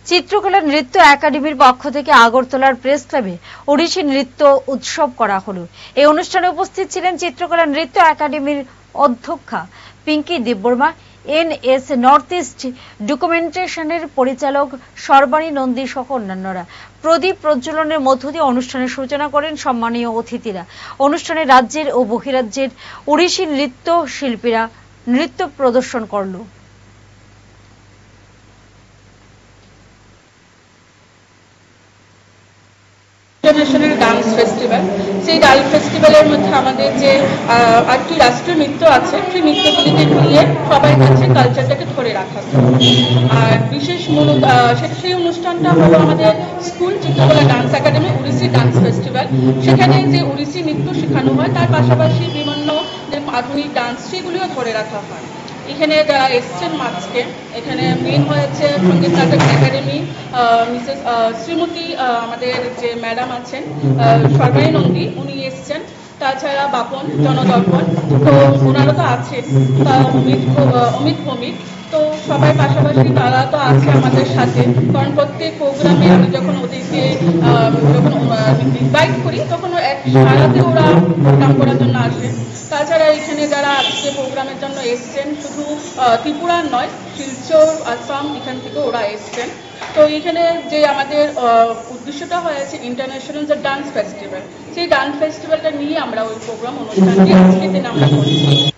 চিত্রকলা নৃত্য একাডেমির পক্ষ থেকে আগরতলার প্রেস ক্লাবে ওড়িশি নৃত্য উৎসব করা হলো। এই অনুষ্ঠানে উপস্থিত ছিলেন চিত্রকলা নৃত্য একাডেমির অধ্যক্ষা Pinki Debbarma, NS North East ডকুমেন্টেশনের পরিচালক সর্বাণী নন্দী সহ অন্যান্যরা। প্রদীপ প্রজ্বলনের মধ্য দিয়ে অনুষ্ঠানের সূচনা করেন সম্মানীয় অতিথিরা। অনুষ্ঠানে রাজ্যের ও বহিরাজ্যের ওড়িশি নৃত্য শিল্পীরা নৃত্য প্রদর্শন করল। ইন্টারন্যাশনাল ডান্স ফেস্টিভ্যাল, সেই ডান্স ফেস্টিভ্যালের মধ্যে আমাদের যে 8টি রাষ্ট্রীয় নৃত্য আছে, সেই নৃত্যগুলিকে নিয়ে সবার কাছে কালচারটাকে ধরে রাখা। আর বিশেষ সেই অনুষ্ঠানটা হলো আমাদের স্কুল চিত্রকলা dance academy Odissi dance festival. সেখানে যে ওড়িশি নৃত্য শেখানো হয় তার পাশাপাশি বিভিন্ন যে আধুনিক ডান্স সেগুলিও ধরে রাখা হয়। এখানে যারা এসছেন মাঝকে, এখানে মেন হয়েছে সঙ্গীত নাটক একাডেমি মিসেস শ্রীমতী আমাদের যে ম্যাডাম আছেন সর্বাণী নন্দী, উনি এসছেন। তাছাড়া বাপন জনদর্পণ, তো ওনারা তো আছেন, অমিত ভৌমিক, তো সবাই পাশাপাশি তারা তো আছে আমাদের সাথে। কারণ প্রত্যেক প্রোগ্রামে আমি যখন ওদেরকে যখন ইনভাইট করি তখন এক সারাতে ওরা প্রোগ্রাম করার জন্য আসে। তাছাড়া এখানে যারা আজকে প্রোগ্রামের জন্য এসছেন শুধু ত্রিপুরার নয়, শিলচর, আসাম, এখান থেকে ওরা এসছেন। তো এখানে যে আমাদের উদ্দেশ্যটা হয়েছে ইন্টারন্যাশনাল যে ডান্স ফেস্টিভ্যাল, সেই ডান্স ফেস্টিভ্যালটা নিয়ে আমরা ওই প্রোগ্রাম অনুষ্ঠানটি আজকের দিন আমরা করছি।